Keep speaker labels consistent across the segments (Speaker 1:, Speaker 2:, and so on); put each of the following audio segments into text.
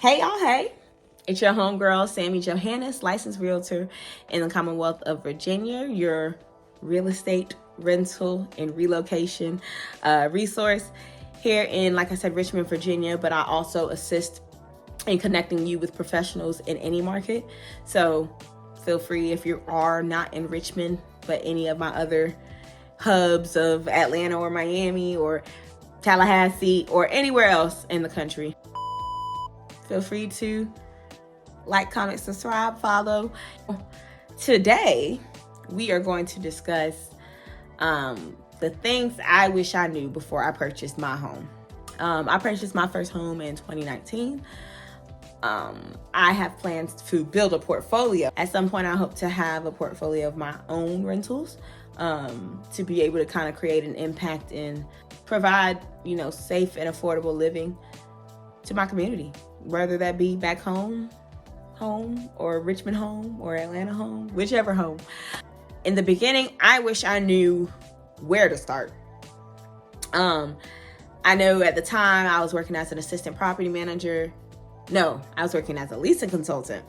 Speaker 1: Hey y'all, hey. It's your homegirl, Sammy Johannes, licensed realtor in the Commonwealth of Virginia, your real estate rental and relocation resource here in, like I said, Richmond, Virginia, but I also assist in connecting you with professionals in any market. So feel free, if you are not in Richmond, but any of my other hubs of Atlanta or Miami or Tallahassee or anywhere else in the country, feel free to like, comment, subscribe, follow. Today, we are going to discuss the things I wish I knew before I purchased my home. I purchased my first home in 2019. I have plans to build a portfolio. At some point, I hope to have a portfolio of my own rentals to be able to kind of create an impact and provide, safe and affordable living to my community, whether that be back home or Richmond home or Atlanta home, whichever home. In the beginning, I wish I knew where to start. I know at the time I was working as an assistant property manager. No, I was working as a leasing consultant,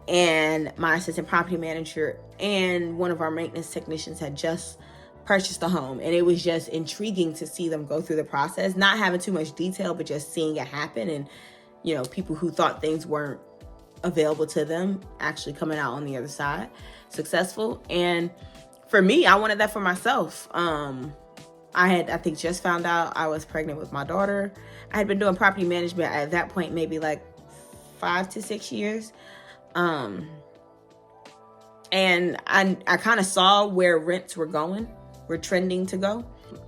Speaker 1: and my assistant property manager and one of our maintenance technicians had just purchased a home, and it was just intriguing to see them go through the process, not having too much detail, but just seeing it happen. And people who thought things weren't available to them actually coming out on the other side successful. And for me, I wanted that for myself. I think just found out I was pregnant with my daughter. I had been doing property management at that point, maybe like 5 to 6 years. And I kind of saw where rents were trending to go.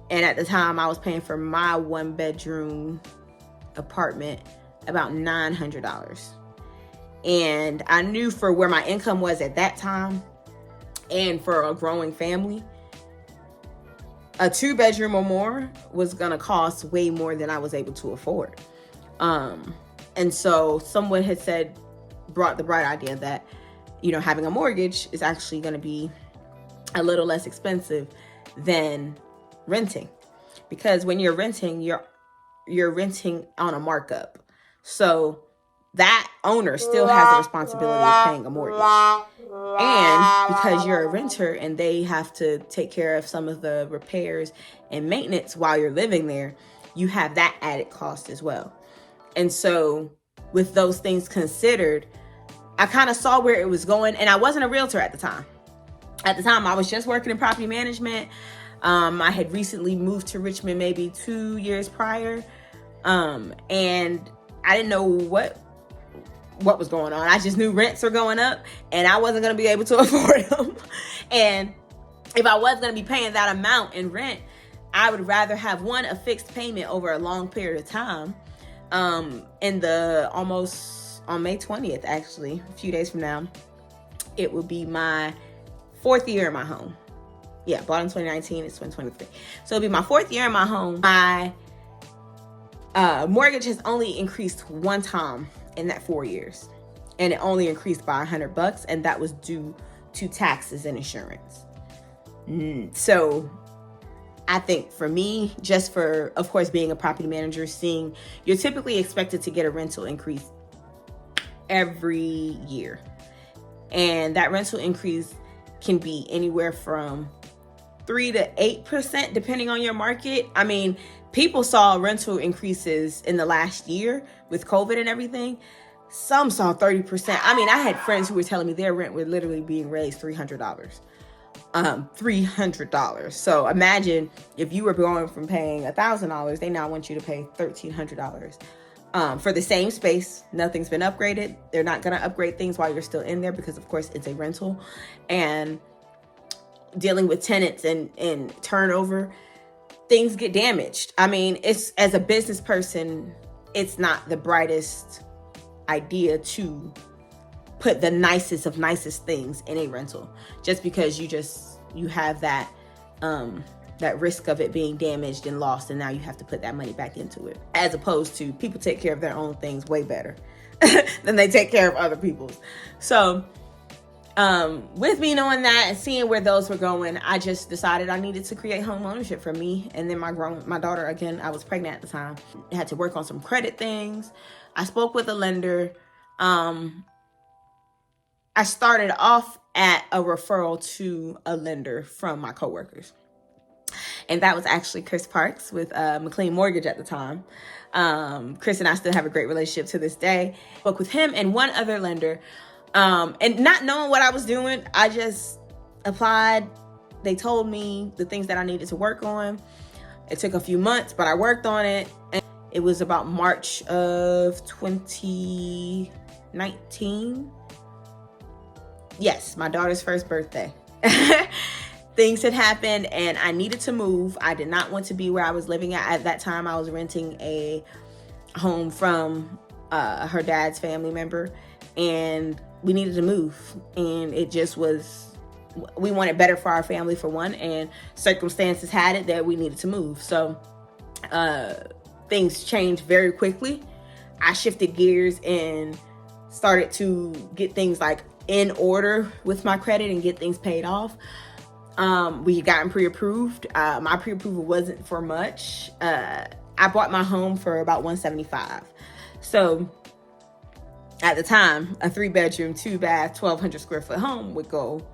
Speaker 1: And at the time I was paying for my 1-bedroom apartment about $900. And I knew for where my income was at that time and for a growing family, a 2-bedroom or more was gonna cost way more than I was able to afford. And so someone had brought the bright idea that, having a mortgage is actually gonna be a little less expensive than renting. Because when you're renting, you're renting on a markup. So that owner still has the responsibility of paying a mortgage. And because you're a renter and they have to take care of some of the repairs and maintenance while you're living there, you have that added cost as well. And so with those things considered, I kind of saw where it was going, and I wasn't a realtor at the time. At the time, I was just working in property management. I had recently moved to Richmond maybe 2 years prior. And I didn't know what was going on. I just knew rents were going up and I wasn't going to be able to afford them. And if I was going to be paying that amount in rent, I would rather have a fixed payment over a long period of time. On May 20th, actually, a few days from now, it will be my 4th year in my home. Yeah, bought in 2019, it's 2023. So it'll be my 4th year in my home. My mortgage has only increased one time in that 4 years, and it only increased by $100, and that was due to taxes and insurance. So I think for me, just for, of course, being a property manager, you're typically expected to get a rental increase every year, and that rental increase can be anywhere from 3 to 8% depending on your market. I mean, people saw rental increases in the last year with COVID and everything. Some saw 30%. I mean, I had friends who were telling me their rent was literally being raised $300. $300. So imagine if you were going from paying $1,000, they now want you to pay $1,300 for the same space. Nothing's been upgraded. They're not going to upgrade things while you're still in there because, of course, it's a rental. And dealing with tenants and turnover, things get damaged. I mean, as a business person, it's not the brightest idea to put the nicest of nicest things in a rental, just because you have that risk of it being damaged and lost, and now you have to put that money back into it, as opposed to people take care of their own things way better than they take care of other people's. So with me knowing that and seeing where those were going, I just decided I needed to create home ownership for me. And then my daughter, again, I was pregnant at the time, I had to work on some credit things. I spoke with a lender. I started off at a referral to a lender from my coworkers. And that was actually Chris Parks with McLean Mortgage at the time. Chris and I still have a great relationship to this day. Spoke with him and one other lender. And not knowing what I was doing, I just applied. They told me the things that I needed to work on. It took a few months, but I worked on it. And it was about March of 2019. Yes, my daughter's first birthday. Things had happened and I needed to move. I did not want to be where I was living at. At that time, I was renting a home from her dad's family member, and we needed to move. And it just was, we wanted better for our family for one, and circumstances had it that we needed to move. So things changed very quickly. I shifted gears and started to get things like in order with my credit and get things paid off. We had gotten pre-approved. My pre-approval wasn't for much. I bought my home for about $175. So at the time, a 3-bedroom, 2-bath, 1,200 square foot home would go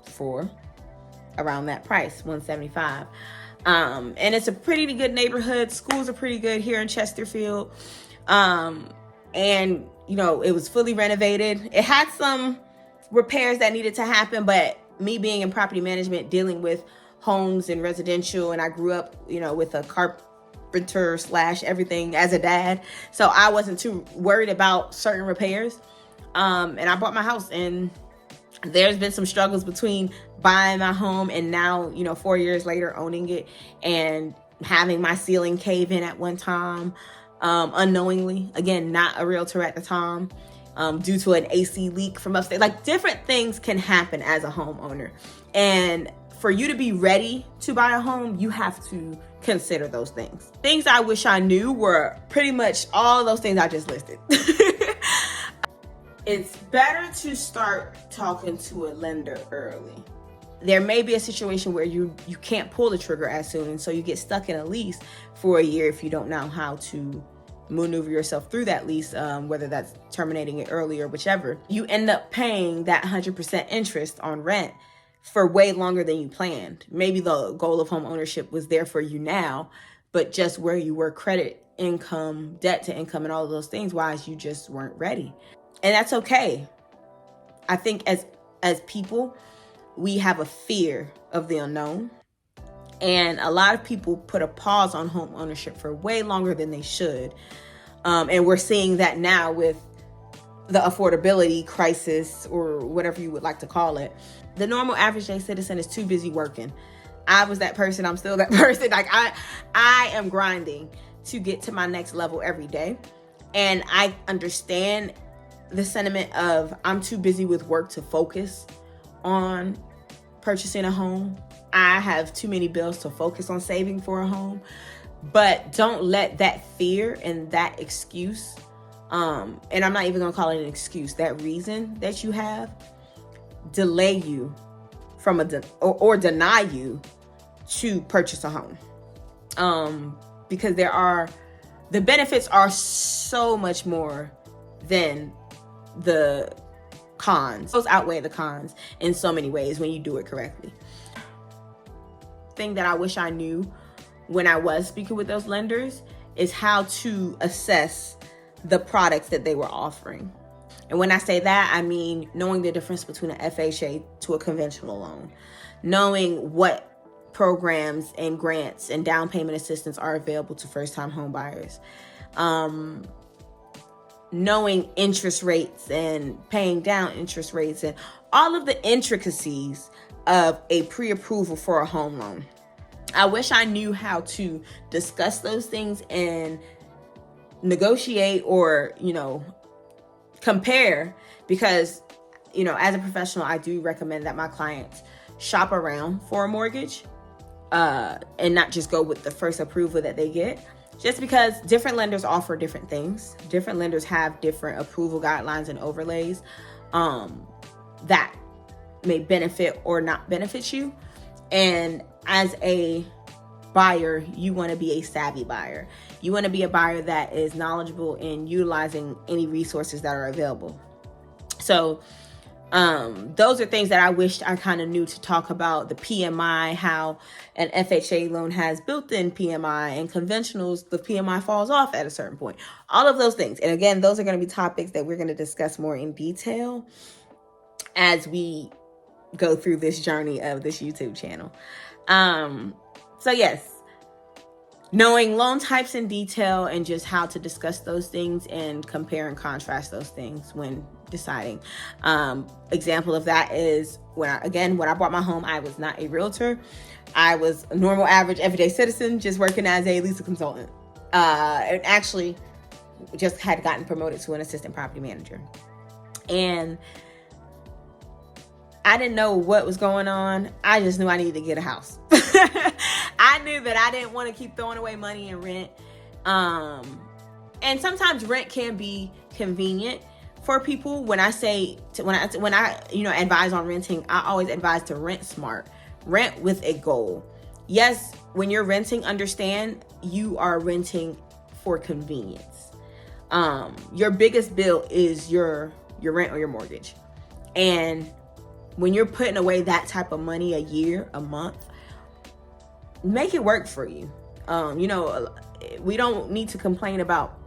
Speaker 1: for around that price, $175. And it's a pretty good neighborhood. Schools are pretty good here in Chesterfield. And you know, it was fully renovated. It had some repairs that needed to happen, but me being in property management, dealing with homes and residential, and I grew up, you know, with a carpenter / everything as a dad. So I wasn't too worried about certain repairs. And I bought my house, and there's been some struggles between buying my home and now, you know, 4 years later owning it and having my ceiling cave in at one time, unknowingly. Again, not a realtor at the time. Due to an AC leak from upstairs. Like, different things can happen as a homeowner. And for you to be ready to buy a home, you have to consider those things. Things I wish I knew were pretty much all those things I just listed. It's better to start talking to a lender early. There may be a situation where you can't pull the trigger as soon, and so you get stuck in a lease for a year if you don't know how to maneuver yourself through that lease, whether that's terminating it early or whichever. You end up paying that 100% interest on rent for way longer than you planned. Maybe the goal of home ownership was there for you now, but just where you were credit, income, debt to income, and all of those things wise, you just weren't ready. And that's okay. I think as people, we have a fear of the unknown. And a lot of people put a pause on home ownership for way longer than they should. And we're seeing that now with the affordability crisis, or whatever you would like to call it. The normal average day citizen is too busy working. I was that person. I'm still that person. Like, I am grinding to get to my next level every day. And I understand the sentiment of I'm too busy with work to focus on purchasing a home. I have too many bills to focus on saving for a home. But don't let that fear and that excuse, and I'm not even gonna call it an excuse, that reason that you have, delay you from or deny you to purchase a home. Because the benefits are so much more than the cons. Those outweigh the cons in so many ways when you do it correctly. Thing that I wish I knew when I was speaking with those lenders is how to assess the products that they were offering. And when I say that, I mean knowing the difference between an FHA to a conventional loan, knowing what programs and grants and down payment assistance are available to first-time home buyers, knowing interest rates and paying down interest rates and all of the intricacies of a pre-approval for a home loan. I wish I knew how to discuss those things and negotiate or, compare, because, as a professional, I do recommend that my clients shop around for a mortgage and not just go with the first approval that they get. Just because different lenders offer different things. Different lenders have different approval guidelines and overlays that may benefit or not benefit you. And as a buyer, you want to be a savvy buyer. You want to be a buyer that is knowledgeable in utilizing any resources that are available. So those are things that I wished I kind of knew to talk about. The PMI, how an FHA loan has built-in PMI, and conventionals, the PMI falls off at a certain point. All of those things. And again, those are going to be topics that we're going to discuss more in detail as we go through this journey of this YouTube channel. So yes, knowing loan types in detail and just how to discuss those things and compare and contrast those things when deciding. Example of that is when I bought my home, I was not a realtor. I was a normal, average, everyday citizen, just working as a leasing consultant. And actually just had gotten promoted to an assistant property manager. And I didn't know what was going on. I just knew I needed to get a house. I knew that I didn't want to keep throwing away money in rent. And sometimes rent can be convenient for people. When I advise on renting, I always advise to rent smart. Rent with a goal. Yes, when you're renting, understand you are renting for convenience. Your biggest bill is your rent or your mortgage. And when you're putting away that type of money a year, a month, make it work for you. We don't need to complain about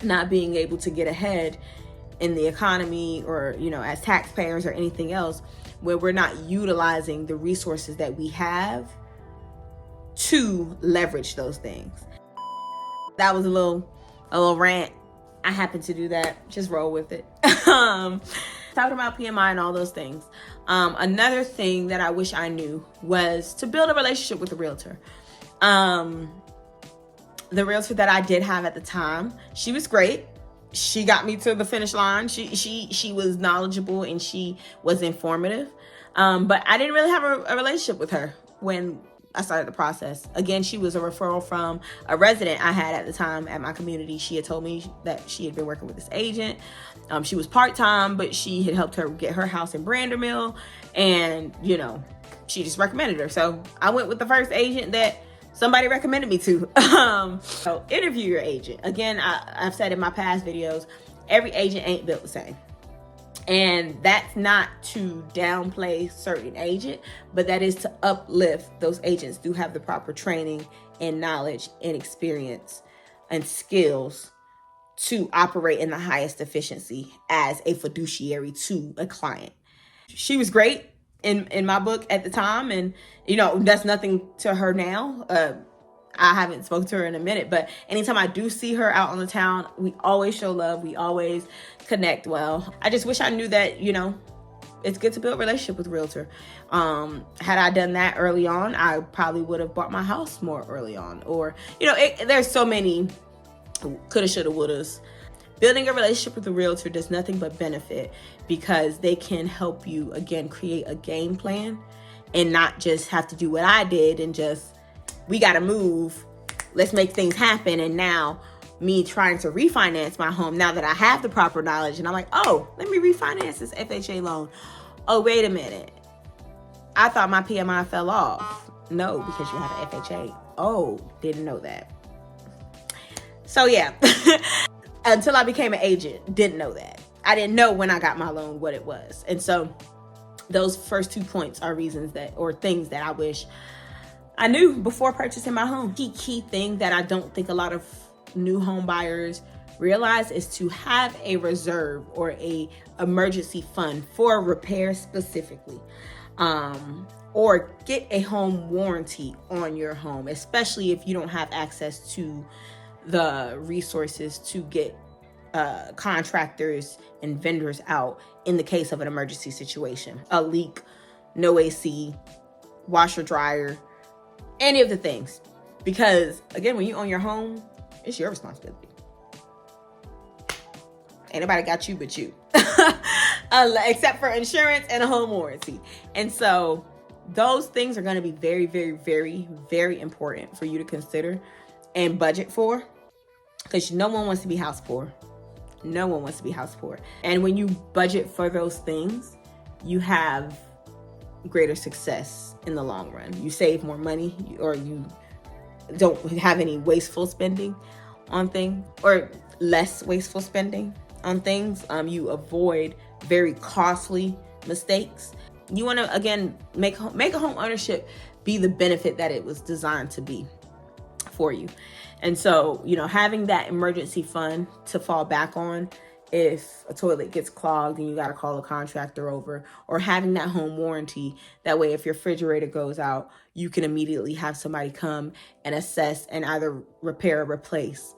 Speaker 1: not being able to get ahead in the economy or, as taxpayers or anything else, where we're not utilizing the resources that we have to leverage those things. That was a little rant. I happen to do that. Just roll with it. Talking about PMI and all those things. Another thing that I wish I knew was to build a relationship with the realtor. The realtor that I did have at the time, she was great. She got me to the finish line. She was knowledgeable and she was informative. But I didn't really have a relationship with her when I started the process. Again, she was a referral from a resident I had at the time at my community. She had told me that she had been working with this agent. She was part-time, but she had helped her get her house in Brandermill, and she just recommended her. So I went with the first agent that somebody recommended me to. So interview your agent. Again, I've said in my past videos, every agent ain't built the same. And that's not to downplay certain agent, but that is to uplift those agents do have the proper training and knowledge and experience and skills to operate in the highest efficiency as a fiduciary to a client. She was great in my book at the time, and that's nothing to her now. I haven't spoken to her in a minute, but anytime I do see her out on the town, we always show love. We always connect well. I just wish I knew that, it's good to build a relationship with a realtor. Had I done that early on, I probably would have bought my house more early on. Or, there's so many coulda, shoulda, wouldas. Building a relationship with a realtor does nothing but benefit, because they can help you, again, create a game plan and not just have to do what I did and just, we got to move, let's make things happen. And now me trying to refinance my home, now that I have the proper knowledge, and I'm like, oh, let me refinance this FHA loan. Oh, wait a minute. I thought my PMI fell off. No, because you have an FHA. Oh, didn't know that. So yeah, until I became an agent, didn't know that. I didn't know when I got my loan what it was. And so those first 2 points are reasons or things that I wish I knew before purchasing my home. Key thing that I don't think a lot of new home buyers realize is to have a reserve or a emergency fund for repairs specifically, or get a home warranty on your home, especially if you don't have access to the resources to get contractors and vendors out in the case of an emergency situation, a leak, no AC, washer, dryer, any of the things. Because again, when you own your home, it's your responsibility. Ain't nobody got you but you. Except for insurance and a home warranty. And so those things are going to be very, very, very, very important for you to consider and budget for, because no one wants to be house poor. No one wants to be house poor. And when you budget for those things, you have greater success in the long run. You save more money, or you don't have any wasteful spending on things, or less wasteful spending on things. You avoid very costly mistakes. You want to, again, make a home ownership be the benefit that it was designed to be for you. And so, you know, having that emergency fund to fall back on if a toilet gets clogged and you got to call a contractor over, or having that home warranty. That way, if your refrigerator goes out, you can immediately have somebody come and assess and either repair or replace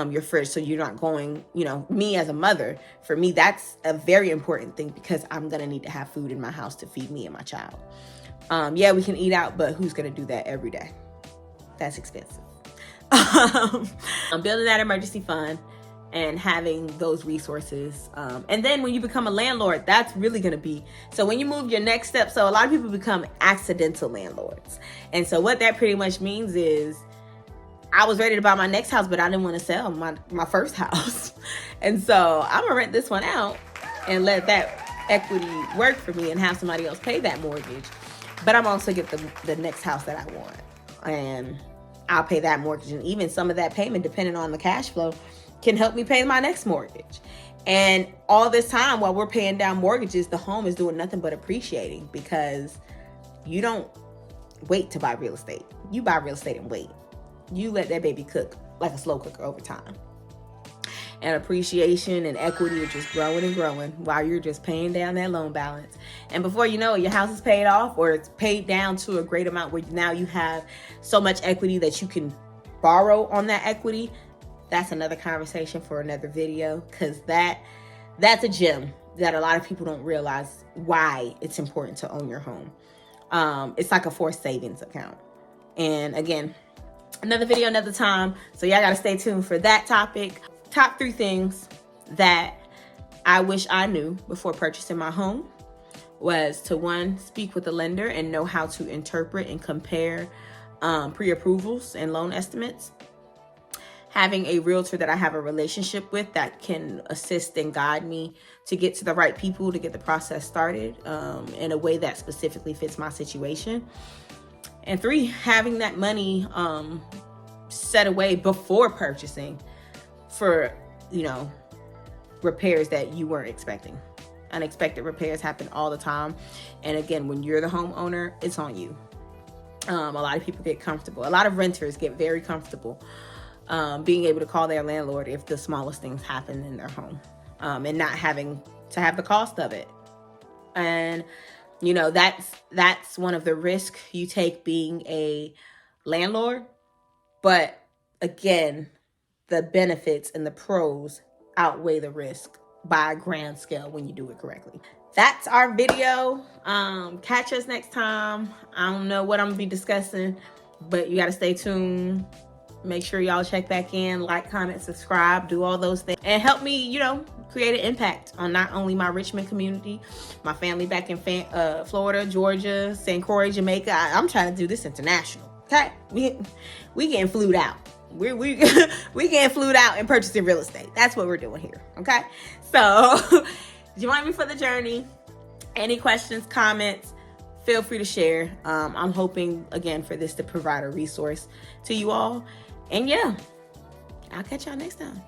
Speaker 1: your fridge. So you're not going, you know, me as a mother, for me, that's a very important thing, because I'm going to need to have food in my house to feed me and my child. Yeah, we can eat out, but who's going to do that every day? That's expensive. Building that emergency fund and having those resources. And then when you become a landlord, that's really going to be, so when you move your next step, so a lot of people become accidental landlords. And so what that pretty much means is, I was ready to buy my next house, but I didn't want to sell my first house. And so I'm gonna rent this one out and let that equity work for me and have somebody else pay that mortgage. But I'm also get the next house that I want, and I'll pay that mortgage. And even some of that payment, depending on the cash flow, can help me pay my next mortgage. And all this time while we're paying down mortgages, the home is doing nothing but appreciating, because you don't wait to buy real estate. You buy real estate and wait. You let that baby cook like a slow cooker over time. And appreciation and equity are just growing and growing while you're just paying down that loan balance. And before you know it, your house is paid off, or it's paid down to a great amount where now you have so much equity that you can borrow on that equity. That's another conversation for another video, because that's a gem that a lot of people don't realize why it's important to own your home. It's like a forced savings account. And again, another video, another time. So y'all got to stay tuned for that topic. Top 3 things that I wish I knew before purchasing my home was to, 1, speak with the lender and know how to interpret and compare pre-approvals and loan estimates. Having a realtor that I have a relationship with that can assist and guide me to get to the right people to get the process started in a way that specifically fits my situation. And 3, having that money set away before purchasing for, you know, repairs that you weren't expecting. Unexpected repairs happen all the time. And again, when you're the homeowner, it's on you. A lot of people get comfortable. A lot of renters get very comfortable being able to call their landlord if the smallest things happen in their home, and not having to have the cost of it. And you know, that's one of the risks you take being a landlord. But again, the benefits and the pros outweigh the risk by a grand scale when you do it correctly. That's our video. Catch us next time. I don't know what I'm gonna be discussing, but you gotta stay tuned. Make sure y'all check back in, like, comment, subscribe, do all those things, and help me, you know, create an impact on not only my Richmond community, my family back in Florida, Georgia, St. Croix, Jamaica. I'm trying to do this international. Okay, we getting flued out. We getting flued out and purchasing real estate. That's what we're doing here. Okay, so join me for the journey. Any questions, comments, feel free to share. I'm hoping again for this to provide a resource to you all. And yeah, I'll catch y'all next time.